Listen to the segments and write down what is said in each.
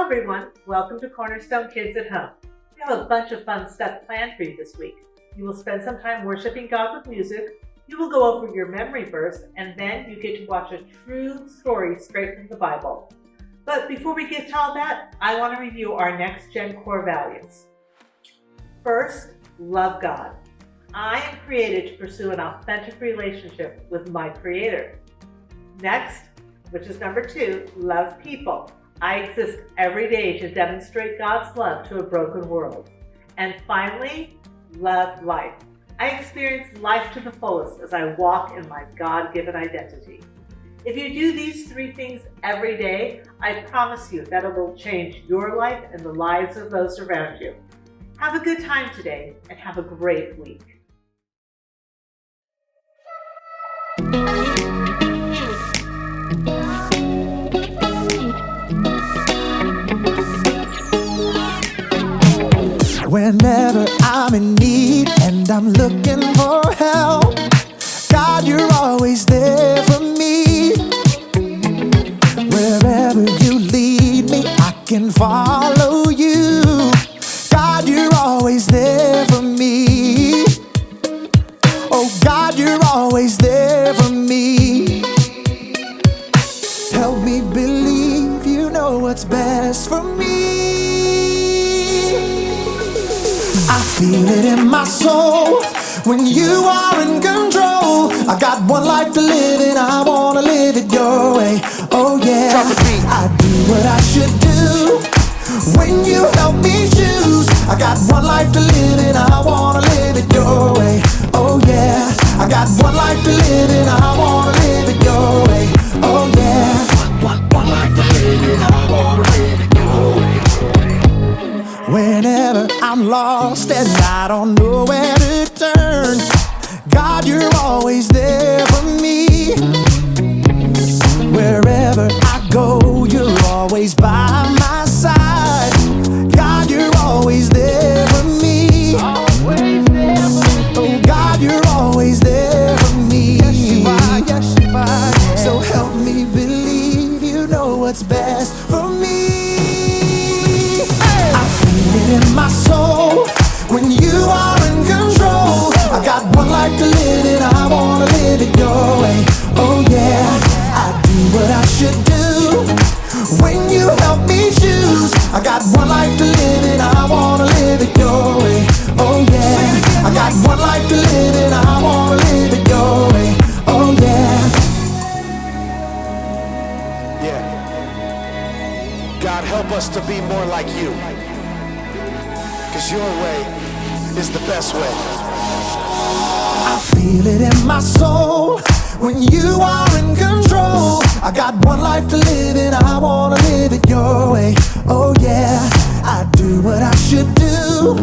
everyone, welcome to Cornerstone Kids at Home. We have a bunch of fun stuff planned for you this week. You will spend some time worshiping God with music, you will go over your memory verse, and then you get to watch a true story straight from the Bible. But before we get to all that, I want to review our Next Gen core values. First, love God. I am created to pursue an authentic relationship with my Creator. Next, which is number 2, love people. I exist every day to demonstrate God's love to a broken world. And finally, love life. I experience life to the fullest as I walk in my God-given identity. If you do these 3 things every day, I promise you that it will change your life and the lives of those around you. Have a good time today and have a great week. Whenever I'm in need and I'm looking for help, God, you're always there for me. Wherever you lead me, I can follow you. God, you're always there for me. Oh, God, you're always there for me. Help me believe you know what's best for me. I feel it in my soul when you are in control. I got one life to live and I wanna live it your way. Oh yeah, I do what I should do when you help me choose. I got one life to live and I wanna live it your way. Oh yeah, I got one life to live and I wanna live it your way. Oh yeah, one life to live and I wanna live it your way. Whenever I'm lost and I don't know where to turn, God, you're always there for me. Wherever I go, you're always by my side. God, you're always there for me. Oh, God, you're always there for me. Yes, you are. So help me believe you know what's best for me. In my soul, when you are in control, I got one life to live and I wanna live it your way. Oh yeah, I do what I should do when you help me choose. I got one life to live and I wanna live it your way. Oh yeah, I got one life to live and I wanna live it your way. Oh yeah. Yeah. God, help us to be more like you. 'Cause your way is the best way. I feel it in my soul when you are in control. I got one life to live and I wanna live it your way. Oh yeah, I do what I should do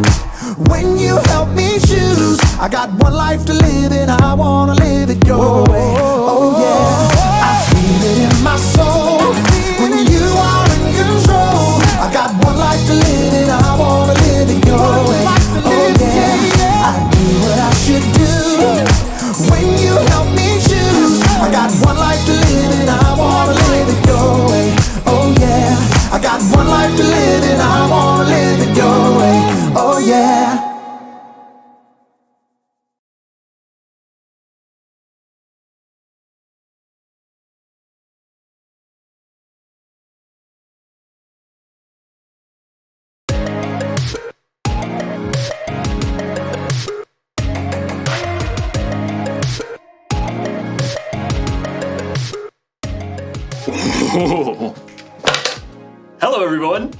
when you help me choose. I got one life to live and I wanna live it your way. Oh yeah, I feel it in my soul when you are in control. I got one life to live and I wanna live it your way. Oh yeah, I do what I should do when you help me choose. I got one life to live and I wanna live it your way. Oh yeah, I got one life to live and I wanna live it your way. Oh yeah. Hello everyone,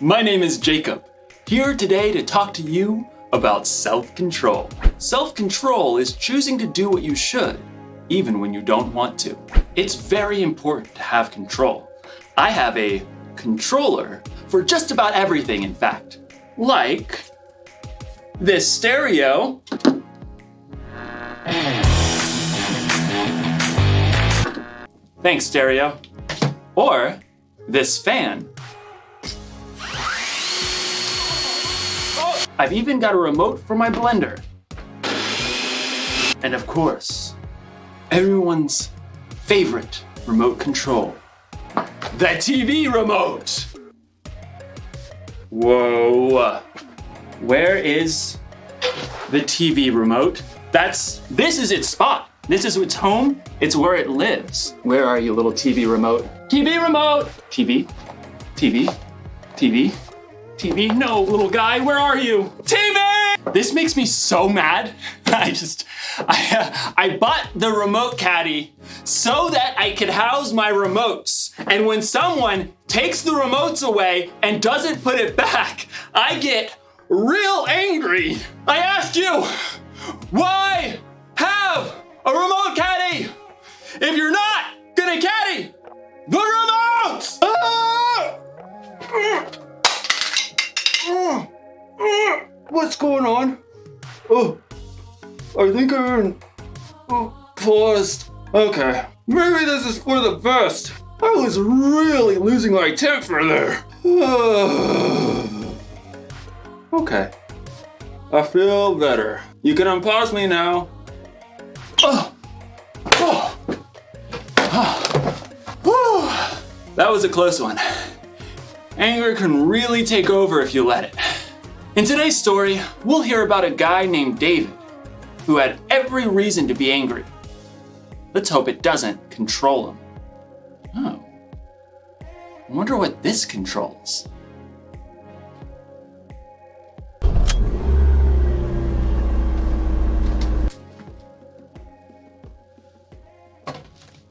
my name is Jacob, here today to talk to you about self-control. Self-control is choosing to do what you should, even when you don't want to. It's very important to have control. I have a controller for just about everything, in fact. Like this stereo, thanks stereo, or this fan. I've even got a remote for my blender. And of course, everyone's favorite remote control, the TV remote. Whoa. Where is the TV remote? This is its spot. This is its home. It's where it lives. Where are you, little TV remote? TV remote! TV. No, little guy, where are you? TV! This makes me so mad. I bought the remote caddy so that I could house my remotes. And when someone takes the remotes away and doesn't put it back, I get real angry. I asked you, why have a remote caddy if you're not gonna caddy the remotes? What's going on? Oh, I think I'm paused. Okay, maybe this is for the best. I was really losing my temper there. Okay, I feel better. You can unpause me now. That was a close one. Anger can really take over if you let it. In today's story, we'll hear about a guy named David who had every reason to be angry. Let's hope it doesn't control him. Oh, I wonder what this controls.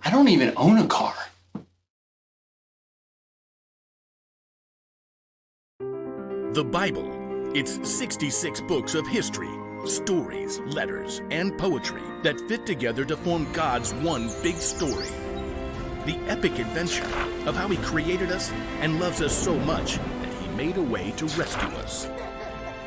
I don't even own a car. The Bible. It's 66 books of history, stories, letters, and poetry that fit together to form God's one big story. The epic adventure of how He created us and loves us so much that He made a way to rescue us.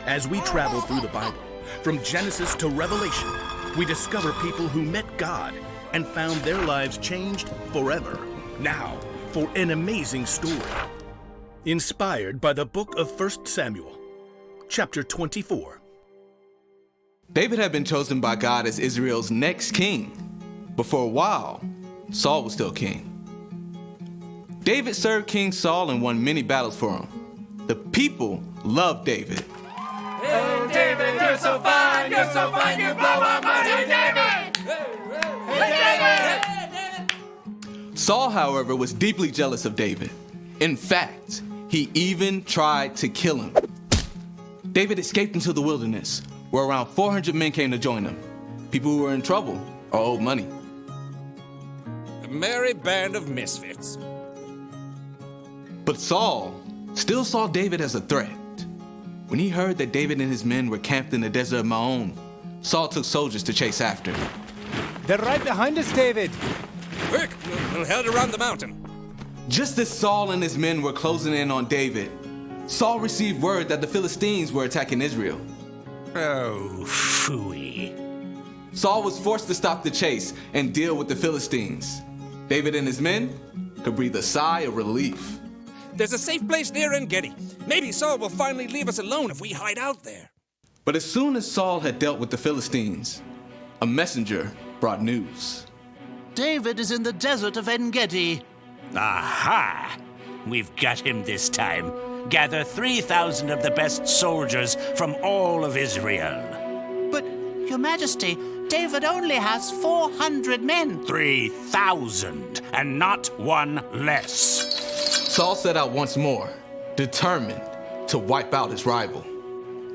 As we travel through the Bible, from Genesis to Revelation, we discover people who met God and found their lives changed forever. Now, for an amazing story. Inspired by the book of 1 Samuel, chapter 24. David had been chosen by God as Israel's next king, but for a while, Saul was still king. David served King Saul and won many battles for him. The people loved David. Hey David, you're so fine, you blow our mind, hey David! Hey David! Saul, however, was deeply jealous of David. In fact, he even tried to kill him. David escaped into the wilderness, where around 400 men came to join him. People who were in trouble or owed money. A merry band of misfits. But Saul still saw David as a threat. When he heard that David and his men were camped in the desert of Maon, Saul took soldiers to chase after him. They're right behind us, David. Quick, we'll head around the mountain. Just as Saul and his men were closing in on David, Saul received word that the Philistines were attacking Israel. Oh, phooey. Saul was forced to stop the chase and deal with the Philistines. David and his men could breathe a sigh of relief. There's a safe place near En-Gedi. Maybe Saul will finally leave us alone if we hide out there. But as soon as Saul had dealt with the Philistines, a messenger brought news. David is in the desert of En-Gedi. Aha! We've got him this time. Gather 3,000 of the best soldiers from all of Israel. But, Your Majesty, David only has 400 men. 3,000, and not one less. Saul set out once more, determined to wipe out his rival.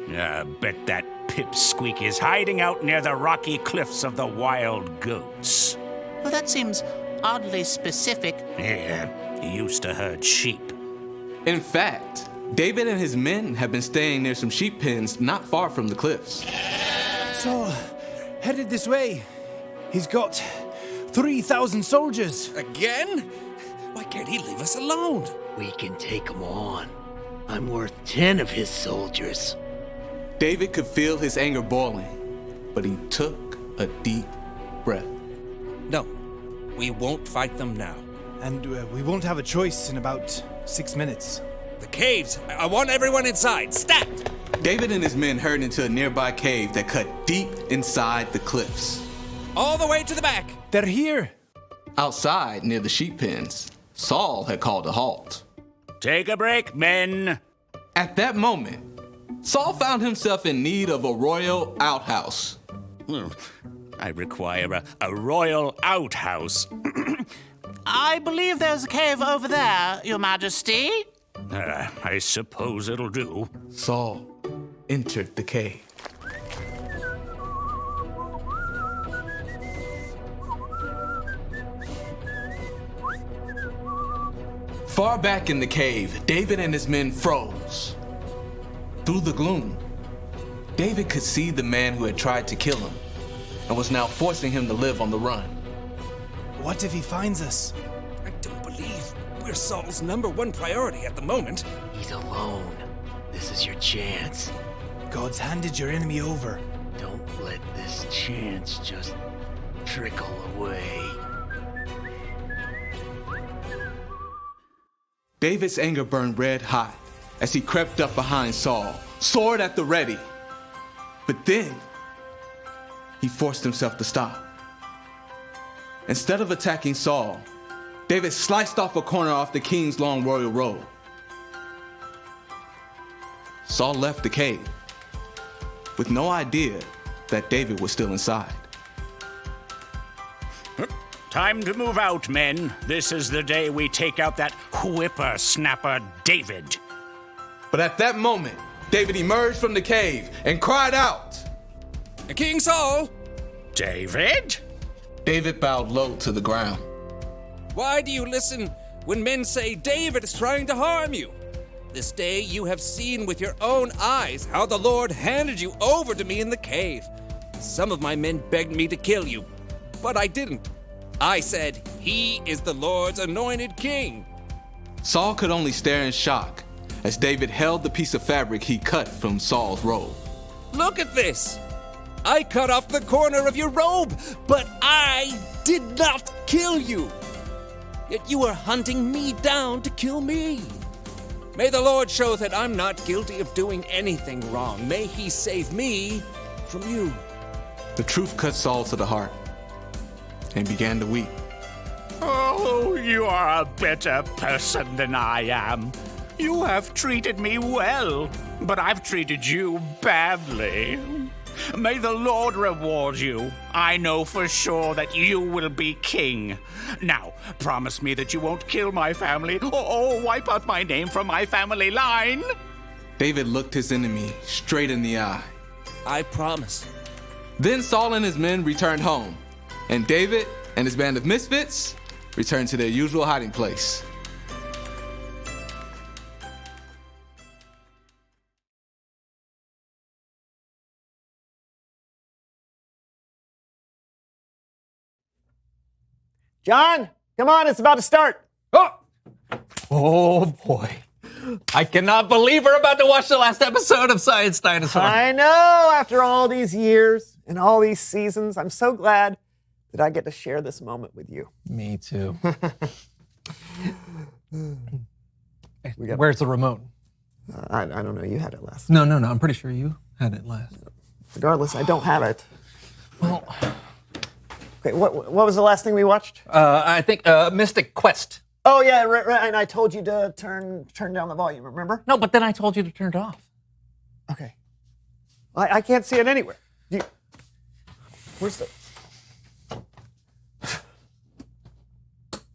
I bet that pipsqueak is hiding out near the rocky cliffs of the Wild Goats. Well, that seems oddly specific. Yeah, he used to herd sheep. In fact, David and his men have been staying near some sheep pens not far from the cliffs. Saul, headed this way. He's got 3,000 soldiers. Again? Why can't he leave us alone? We can take him on. I'm worth 10 of his soldiers. David could feel his anger boiling, but he took a deep breath. No, we won't fight them now. And we won't have a choice in about 6 minutes. The caves! I want everyone inside! Stat! David and his men hurried into a nearby cave that cut deep inside the cliffs. All the way to the back! They're here! Outside, near the sheep pens, Saul had called a halt. Take a break, men. At that moment, Saul found himself in need of a royal outhouse. I require a royal outhouse. I believe there's a cave over there, Your Majesty. I suppose it'll do. Saul entered the cave. Far back in the cave, David and his men froze. Through the gloom, David could see the man who had tried to kill him and was now forcing him to live on the run. What if he finds us? I don't believe we're Saul's #1 priority at the moment. He's alone. This is your chance. God's handed your enemy over. Don't let this chance just trickle away. David's anger burned red hot as he crept up behind Saul, sword at the ready. But then, he forced himself to stop. Instead of attacking Saul, David sliced off a corner off the king's long royal robe. Saul left the cave with no idea that David was still inside. Time to move out, men. This is the day we take out that whippersnapper David. But at that moment, David emerged from the cave and cried out, King Saul! David? David bowed low to the ground. Why do you listen when men say David is trying to harm you? This day you have seen with your own eyes how the Lord handed you over to me in the cave. Some of my men begged me to kill you, but I didn't. I said, he is the Lord's anointed king. Saul could only stare in shock as David held the piece of fabric he cut from Saul's robe. Look at this. I cut off the corner of your robe, but I did not kill you. Yet you are hunting me down to kill me. May the Lord show that I'm not guilty of doing anything wrong. May he save me from you. The truth cut Saul to the heart and began to weep. Oh, you are a better person than I am. You have treated me well, but I've treated you badly. May the Lord reward you. I know for sure that you will be king. Now, promise me that you won't kill my family or wipe out my name from my family line. David looked his enemy straight in the eye. I promise. Then Saul and his men returned home, and David and his band of misfits returned to their usual hiding place. John, come on, it's about to start. Oh boy. I cannot believe we're about to watch the last episode of Science Dinosaur. I know, after all these years and all these seasons, I'm so glad that I get to share this moment with you. Me too. Where's the remote? I don't know, you had it last. No, I'm pretty sure you had it last. Regardless, I don't have it. Well, okay, what was the last thing we watched? I think Mystic Quest. Oh yeah, right, and I told you to turn down the volume, remember? No, but then I told you to turn it off. Okay. I can't see it anywhere. Where's the...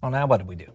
Well, now what do we do?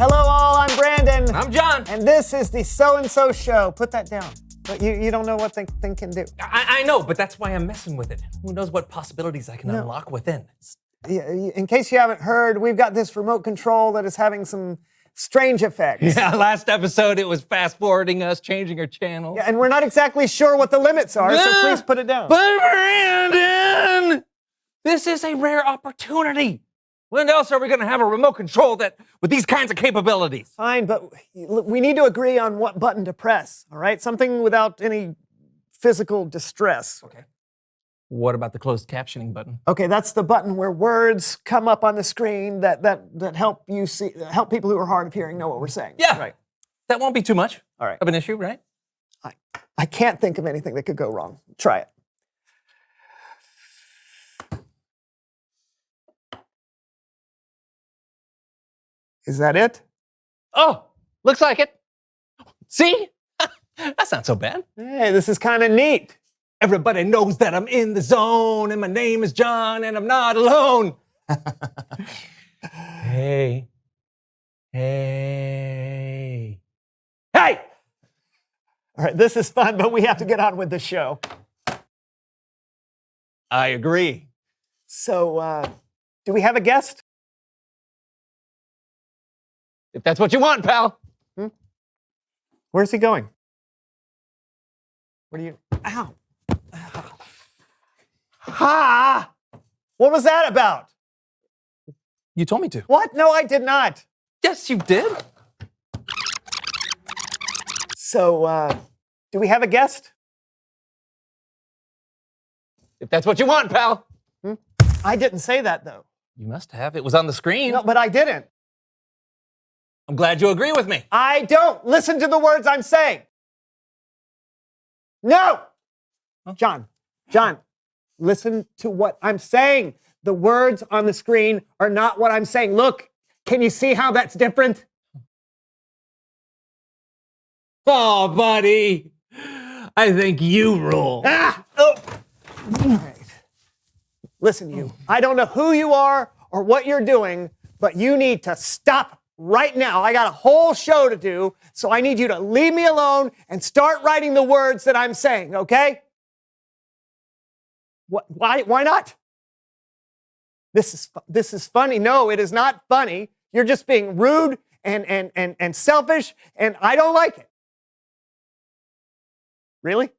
Hello all, I'm Brandon. I'm John. And this is the So-and-So Show. Put that down. But you don't know what thing can do. I know, but that's why I'm messing with it. Who knows what possibilities I can unlock within. In case you haven't heard, we've got this remote control that is having some strange effects. Yeah, last episode it was fast forwarding us, changing our channels. Yeah, and we're not exactly sure what the limits are, so please put it down. But Brandon, this is a rare opportunity. When else are we going to have a remote control with these kinds of capabilities? Fine, but we need to agree on what button to press, all right? Something without any physical distress. Okay. What about the closed captioning button? Okay, that's the button where words come up on the screen that help people who are hard of hearing know what we're saying. Yeah. Right. That won't be too much All right. of an issue, right? I can't think of anything that could go wrong. Try it. Is that it? Oh, looks like it. See? That's not so bad. Hey, this is kind of neat. Everybody knows that I'm in the zone and my name is John and I'm not alone. Hey. Hey. Hey! All right, this is fun, but we have to get on with the show. I agree. So, do we have a guest? If that's what you want, pal. Where's he going? What are you... Ow. Ha! What was that about? You told me to. What? No, I did not. Yes, you did. So, do we have a guest? If that's what you want, pal. I didn't say that, though. You must have. It was on the screen. No, but I didn't. I'm glad you agree with me. I don't. Listen to the words I'm saying. No! John, listen to what I'm saying. The words on the screen are not what I'm saying. Look, can you see how that's different? Oh, buddy. I think you rule. Ah! Oh. All right. Listen, you. I don't know who you are or what you're doing, but you need to stop right now. I got a whole show to do, so I need you to leave me alone and start writing the words that I'm saying, okay? What? Why not? This is funny. No, it is not funny. You're just being rude and selfish, and I don't like it. Really?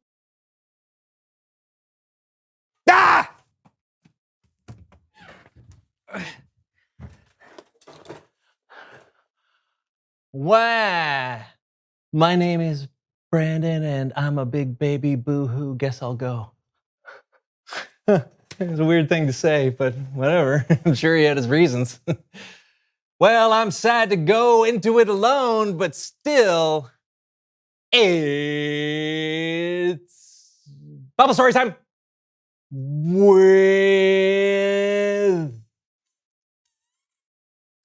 Ah! Wow. My name is Brandon, and I'm a big baby boo-hoo. Guess I'll go. It's a weird thing to say, but whatever. I'm sure he had his reasons. Well, I'm sad to go into it alone, but still, it's Bible story time with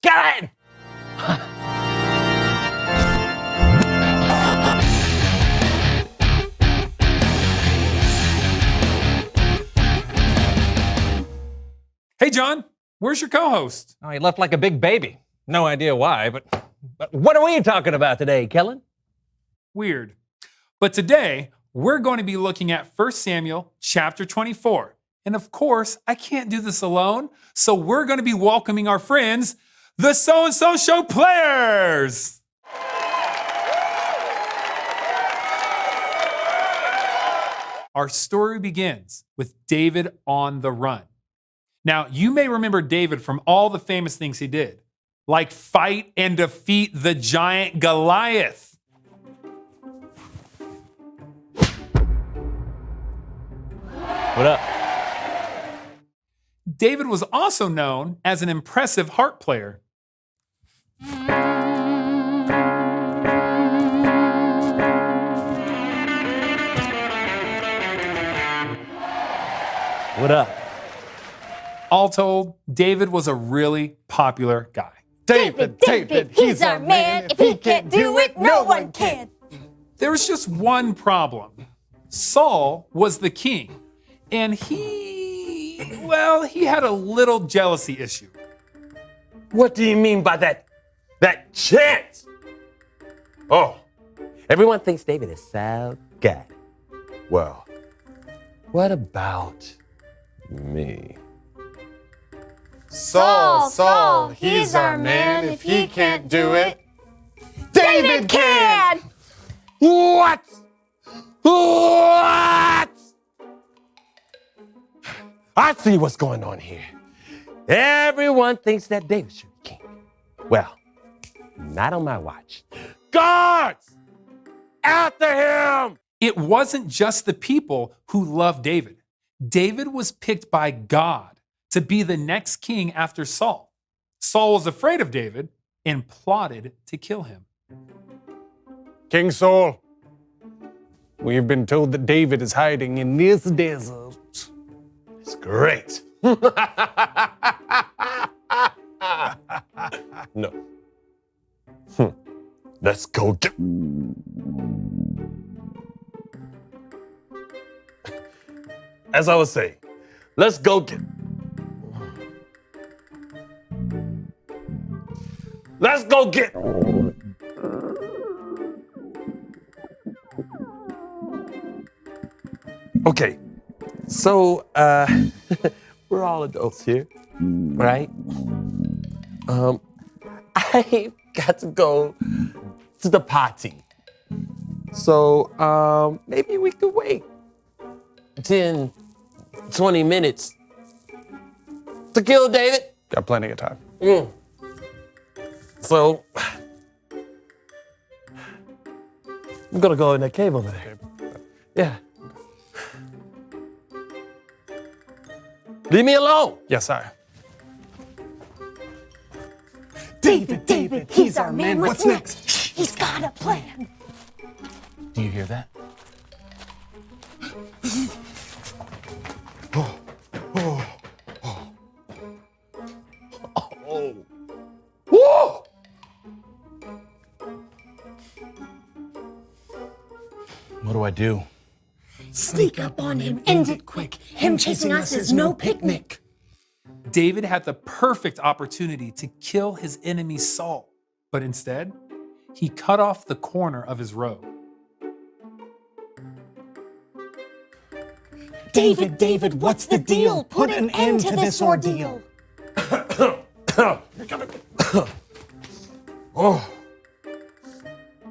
Kevin. Hey, John, where's your co-host? Oh, he left like a big baby. No idea why, but what are we talking about today, Kellen? Weird. But today, we're going to be looking at 1 Samuel chapter 24. And of course, I can't do this alone, so we're going to be welcoming our friends, the So-and-So Show players! Our story begins with David on the run. Now, you may remember David from all the famous things he did, like fight and defeat the giant Goliath. What up? David was also known as an impressive harp player. What up? All told, David was a really popular guy. David, he's our man. If he can't do it, no one can. There was just one problem. Saul was the king, and he had a little jealousy issue. What do you mean by that chant? Oh, everyone thinks David is so good. Well, what about me? Saul, he's our man. If he can't do it, David can! What? What? I see what's going on here. Everyone thinks that David should be king. Well, not on my watch. Guards! After him! It wasn't just the people who loved David. David was picked by God to be the next king after Saul. Saul was afraid of David and plotted to kill him. King Saul, we've been told that David is hiding in this desert. It's great. No. Let's go get... As I was saying, let's go get... Let's go get... Okay, so, we're all adults here, right? I got to go to the party. So, maybe we could wait 10, 20 minutes to kill David. Got plenty of time. So, I'm gonna go in that cave over there. Yeah. Leave me alone. Yes, sir. David, he's our man. What's next? He's got a plan. Do you hear that? Whoa! What do I do? Sneak up on him, end it quick. Him chasing us is no picnic. David had the perfect opportunity to kill his enemy Saul, but instead, he cut off the corner of his robe. David, what's the deal? Put an end to this ordeal. Oh.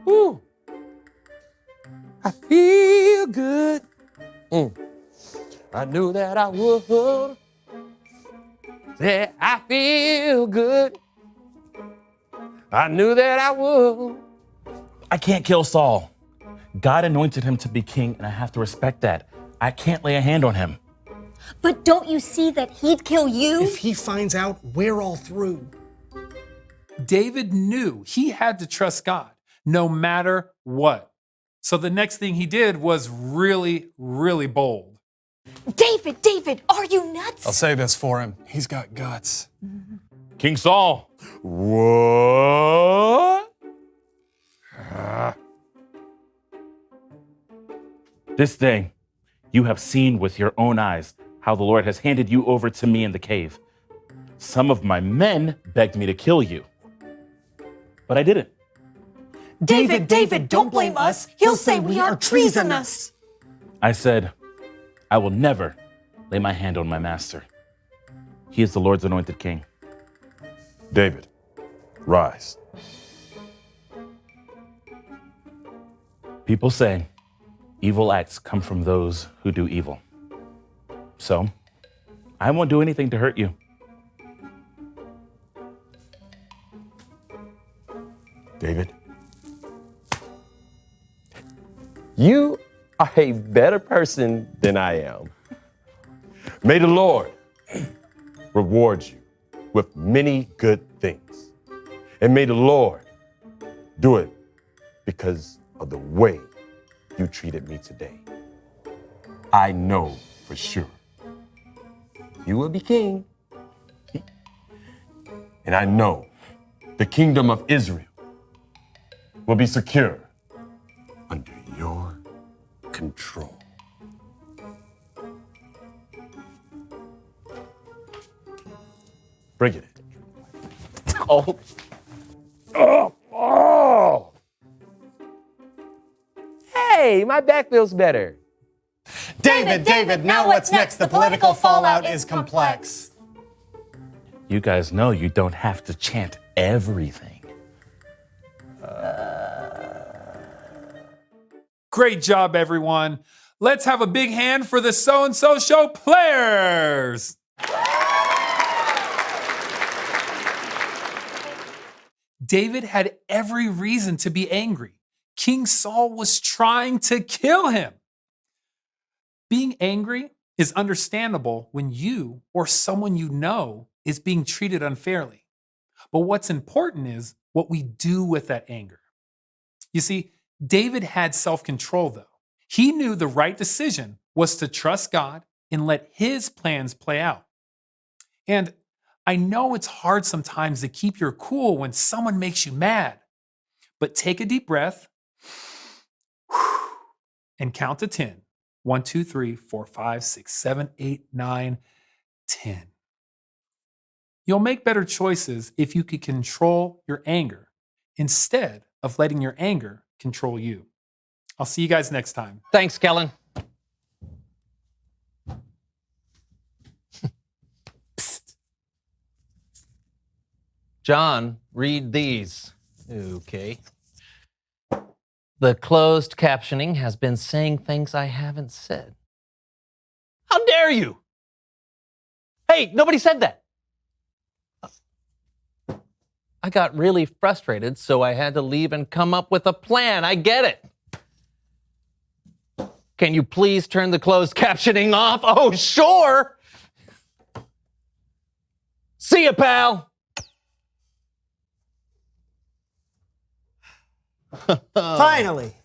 Ooh. I feel good. I knew that I would. Yeah, I feel good. I knew that I would. I can't kill Saul. God anointed him to be king, and I have to respect that. I can't lay a hand on him. But don't you see that he'd kill you? If he finds out, we're all through. David knew he had to trust God no matter what. So the next thing he did was really, really bold. David, are you nuts? I'll say this for him. He's got guts. King Saul. What? This day, you have seen with your own eyes how the Lord has handed you over to me in the cave. Some of my men begged me to kill you, but I didn't. David, don't blame us. He'll say we are treasonous. I said, I will never lay my hand on my master. He is the Lord's anointed king. David, rise. People say evil acts come from those who do evil. So, I won't do anything to hurt you. David, you are a better person than I am. May the Lord reward you with many good things. And may the Lord do it because of the way you treated me today. I know for sure you will be king. And I know the kingdom of Israel will be secure under your control. Bring it. Oh. Oh. Hey, my back feels better. David, now what's next? The political fallout is complex. You guys know you don't have to chant everything. Great job, everyone. Let's have a big hand for the So-and-So Show players. David had every reason to be angry. King Saul was trying to kill him. Being angry is understandable when you or someone you know is being treated unfairly. But what's important is what we do with that anger. You see, David had self-control, though. He knew the right decision was to trust God and let his plans play out. And I know it's hard sometimes to keep your cool when someone makes you mad, but take a deep breath and count to 10. 1, 2, 3, 4, 5, 6, 7, 8, 9, 10. You'll make better choices if you can control your anger instead of letting your anger control you. I'll see you guys next time. Thanks, Kellen. John, read these. Okay. The closed captioning has been saying things I haven't said. How dare you? Hey, nobody said that. I got really frustrated, so I had to leave and come up with a plan. I get it. Can you please turn the closed captioning off? Oh, sure. See ya, pal. Finally.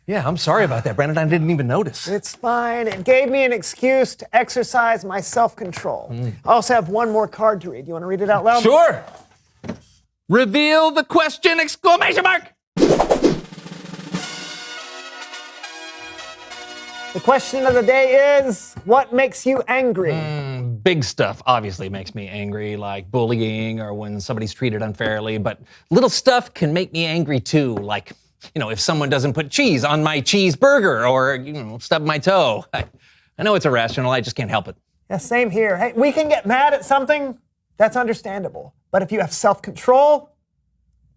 Yeah, I'm sorry about that, Brandon. I didn't even notice. It's fine. It gave me an excuse to exercise my self-control. I also have one more card to read. You want to read it out loud? Sure. Reveal the question, exclamation mark. The question of the day is, what makes you angry? Big stuff obviously makes me angry, like bullying or when somebody's treated unfairly, but little stuff can make me angry too, like, if someone doesn't put cheese on my cheeseburger or, stub my toe. I know it's irrational, I just can't help it. Yeah, same here. Hey, we can get mad at something, that's understandable. But if you have self-control...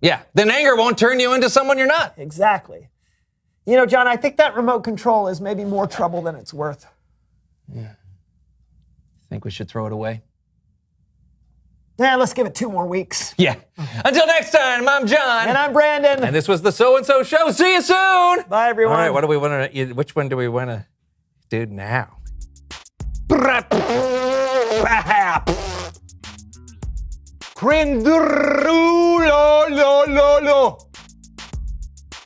Yeah, then anger won't turn you into someone you're not. Exactly. John, I think that remote control is maybe more trouble than it's worth. Yeah. Think we should throw it away? Yeah, let's give it 2 more weeks. Yeah. Until next time, I'm John. And I'm Brandon. And this was the So-and-So Show. See you soon. Bye, everyone. All right, what do we want to? Which one do we want to do now? Crindrulololo.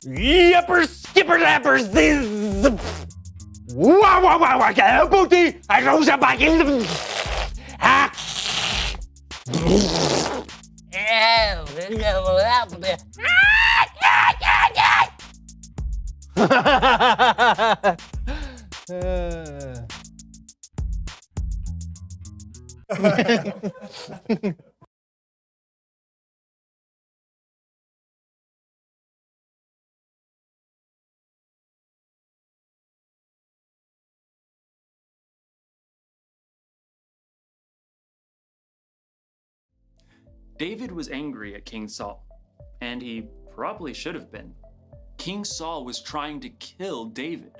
Yippers, skipper lappers, this. Wow, wow, wow, wow, booty. I rose up back in the. Ah. David was angry at King Saul, and he probably should have been. King Saul was trying to kill David.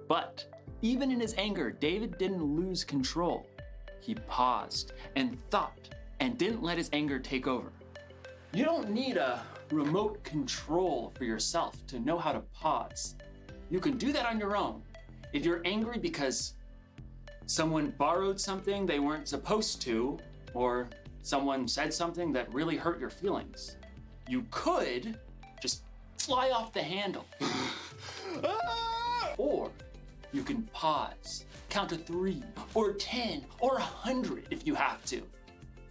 But even in his anger, David didn't lose control. He paused and thought and didn't let his anger take over. You don't need a remote control for yourself to know how to pause. You can do that on your own. If you're angry because someone borrowed something they weren't supposed to, or someone said something that really hurt your feelings, you could just fly off the handle. Or you can pause, count to 3 or 10 or 100 if you have to,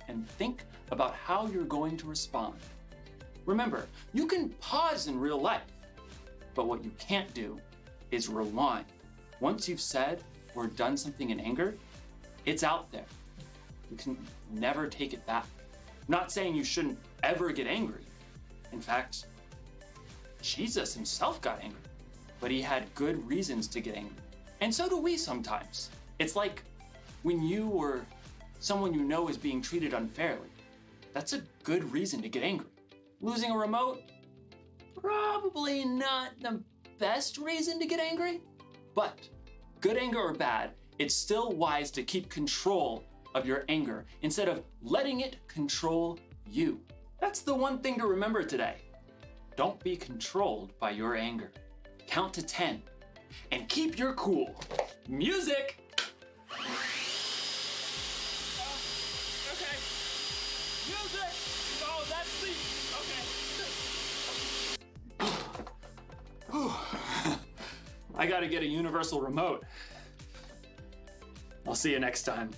and think about how you're going to respond. Remember, you can pause in real life, but what you can't do is rewind. Once you've said or done something in anger, it's out there. You can never take it back. Not saying you shouldn't ever get angry. In fact, Jesus himself got angry, but he had good reasons to get angry. And so do we sometimes. It's like when you or someone you know is being treated unfairly. That's a good reason to get angry. Losing a remote? Probably not the best reason to get angry, but good anger or bad, it's still wise to keep control of your anger instead of letting it control you. That's the one thing to remember today. Don't be controlled by your anger. Count to 10 and keep your cool. Music! Okay. Music! Oh, that's the. I gotta get a universal remote. I'll see you next time.